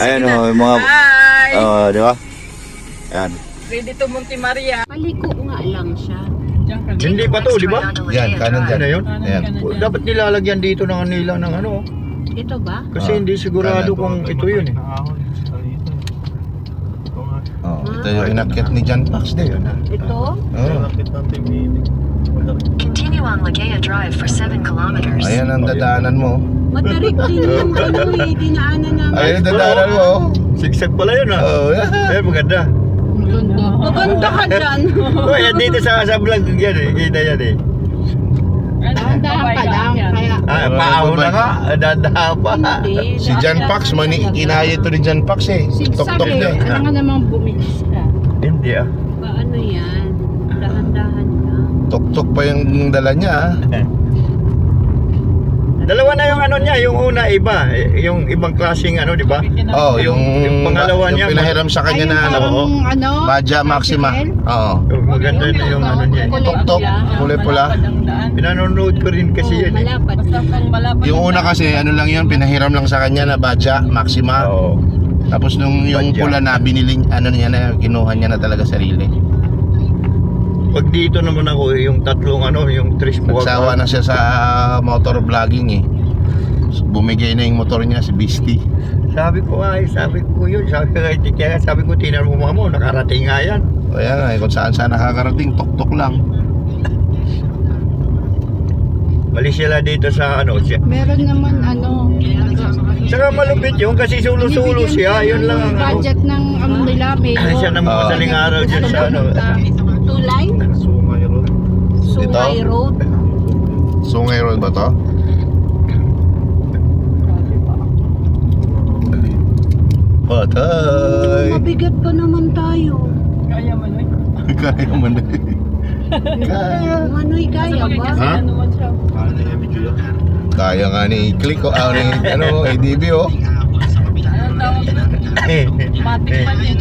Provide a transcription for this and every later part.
Ayan o, yung mga... Hi! di ba? Ayan. Ready to Monte Maria. Paliko nga lang siya. Hindi pa to, di ba? Yan, kanan dyan. Ano yun? Ayan. Dapat nilalagyan dito ng nila ng ano. Ito ba? Kasi hindi sigurado kung ito yun eh. Oh, ito yung inakyat ni John Pax din. Ito? Oh. Continue on Ligaya Drive for 7 kilometers. Ayan ang dadaanan mo. Matarik din yung ano eh, dinaanan namin. Ayan ang dadaanan mo. Sigsag pala yun ah. Oh, yeah. Eh, maganda. Maganda ka dyan. Oh, yan dito sa vlog yan eh. Kita yan eh. Dahan pa lang. Kaya, Paaw na nga. Dandahan pa. hindi. Si John Pax, kinaya ito ni John Pax eh. Tok-tok eh. niya. Kailangan namang bumilis ka. Hindi ah. Paano yan? Dahan-dahan lang. Tok-tok pa yung dala niya. Dalawa na yung ano niya, yung una iba, yung ibang klaseng ano, di ba? Oh, yung pangalawa niya, pinahiram sa kanya na ano, Baja Maxima. Oo. Maganda na yung ano niya. Tok-tok, pula-pula. Pinanonood ko rin kasi yun eh. Malapad. Yung una kasi ano lang yun, pinahiram lang sa kanya na Baja Maxima. Oo. Tapos nung yung Badya. pula na binili, ano niya na, kinuha niya na talaga sarili. Pag dito naman ako, yung tatlong ano, yung tres Nagsawa na siya sa motor vlogging eh. Bumigay na yung motor niya si Beastie. Sabi ko yun, sabi ko, tinan mo mo, nakarating nga yan. Kaya nga, kung saan nakakarating, tok-tok lang. Mali sila dito sa ano, Meron naman ano. saka malupit yun kasi sulo-sulo siya, yun lang ang ano. Budget ng ano nila. Ay, siya ng madaling araw dyan sa ano. Tulay? Sungay Road. Sungay Road ba to? Patay! Mabigat pa naman tayo. Kaya man eh. Kaya mo na. Kaya. Manoy kaya ba? Ha? Ano man siya. Kaya nga ni Click o ni ano, ADB oh. Anong tawag na? Matik man yan.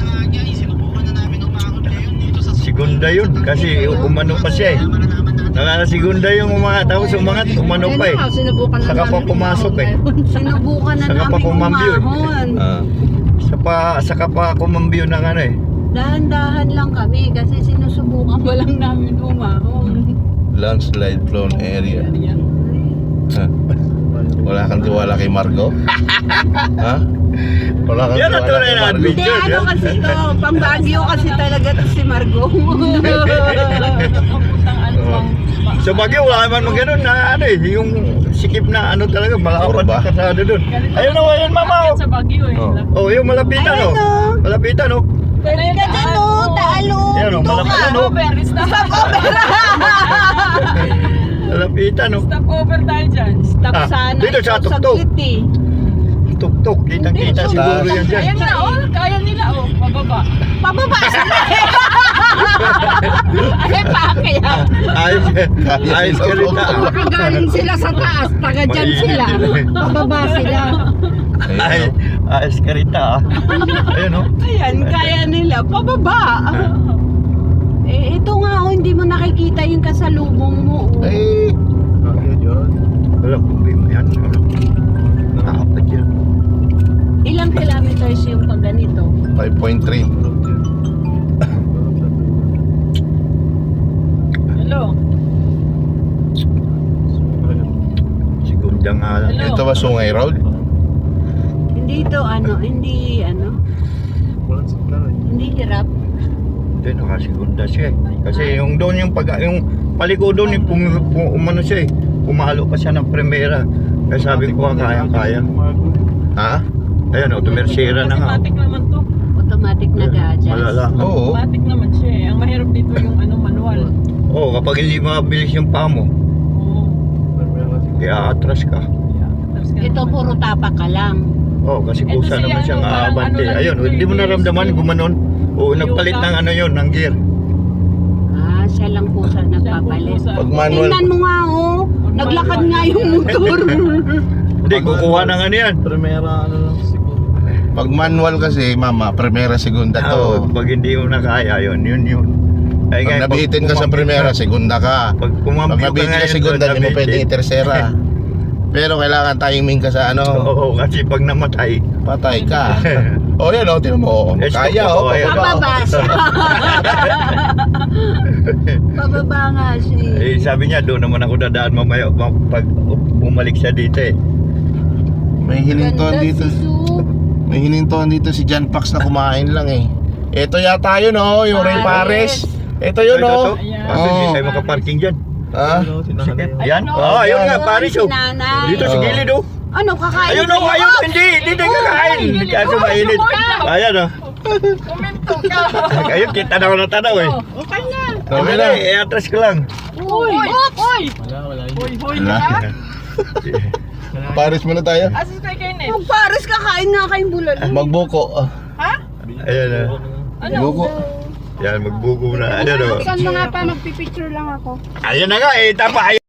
Segunda yun kasi umano pa siya eh. Segunda yung umangat, tapos umangat, umano pa eh. Sinubukan na Saka pa namin pumasok eh. Sinubukan na Saka pa namin kumambyo eh. umahon. Saka pa kumambyo ng ano eh. Dahan-dahan lang kami kasi sinusubukan pa lang namin umahon. Landslide prone area. Wala kang tiwala kay Margo? Ha? Wala kang Yan ang tiwala tunay kay na Margo? Hindi, ano kasi to, pang Baguio kasi talaga to si Margo. Papuntang ano bang... Sa Baguio, wala man mag ganun na ano eh. Yung sikip na ano talaga, malapad Orba. na kasado dun. Ayun o, ayun mama o. Sa Baguio eh. Oh. Oh, yung malapitan o. Ayun, oh. Malapitan o. Pero yung Ka dyan o, taalo. Yan o, malapitan o. Stopover, Malapitan o. stopover tayo dyan. Stop Ah, sana. dito sa Stop tuktok. saglit eh. Tuk-tuk, kitang-kita siguro yan dyan. Ayan na oh, kaya nila oh, pababa. Pababa sila eh. Ay, pakaya. Ayos, ayos ka rin na. Nakagaling sila sa taas, taga dyan sila. Pababa sila. Ay, ayos ka rin na. Ayun o. Ayan, kaya nila. Pababa. Eh, ito nga oh, hindi mo nakikita yung kasalubong mo. Oh. Eh, Wala, kumbi mo yan. Nakapad yan. Ilang kilometers yung pag ganito? 5.3. Hello. Segunda nga lang. Hello. Ito ba Sungay Road? Hindi ito hindi hirap. Hindi, nakasigunda siya eh. Kasi yung doon yung paliko doon yung umano siya eh. Pumalo pa siya ng primera. Kaya sabi ko kayang-kaya. Ha? Ayan o, tumersera na nga. Automatic naman to. Automatic na gadgets. Malala. Oo. Automatic naman siya eh. Ang mahirap dito yung ano, manual. Oo, kapag hindi mabilis yung paa mo, Oo. i-atras ka. Tapos ka Ito naman. puro tapak ka lang. Oo, kasi Ito kusa siya, naman siyang ano, parang aabante. ano lang Ayun, dito, hindi mo naramdaman gumanon. Oo, nagpalit ng ano yun, ng gear. Ah, siya lang po sa nagpapalit. Siya po, Pag manual, Tingnan mo nga oh. Naglakad nga yung motor. Hindi, kukuha ng ano yan. pag manual kasi, mama, primera, segunda Oo, to. pag hindi mo na kaya, yun. Ay, Pag nabitin ka sa primera, segunda ka. Pag Pag kumambyo ka nabitin ka ngayon, segunda, hindi mo nabitin. pwedeng itersera. Pero kailangan timing ka sa ano, Oo, kasi pag namatay, patay ka. O yan o, tinan mo. Eh, Kaya stop o, po, ayan. Pababa siya. Pababa nga siya. eh, sabi niya, doon naman ako dadaan mamaya pag bumalik siya dito eh. May hinintuan Ganda dito. si Su. May hinintuan dito si John Pax na kumain lang eh. Ito yata yun o, yung Ray Pares. Ito yun o. Kasi hindi tayo makaparking dyan. Ha? Ayan? Oo, ayun nga, Paris oh. Nanay. Dito sa gilid oh. Ano, kakain Ayun kayo? oh, ayun, hindi tayo kakain. Kaso mainit. Ayan oh. Kuminto ka. Ayun, kita na ako na tanaw eh. Okay na. Kami na. I-atras ko lang. Uy! Uy! Uy! Wala. Pares muna tayo. Asus kay Kenneth. Kung Paris, kakain nga kayong bulalo. Magbuko. Ha? Ayan oh. Buko. Yan, magbuko na. Ayan oh. Saan mga pa, magpipicture lang ako. Ayan na nga eh, tama.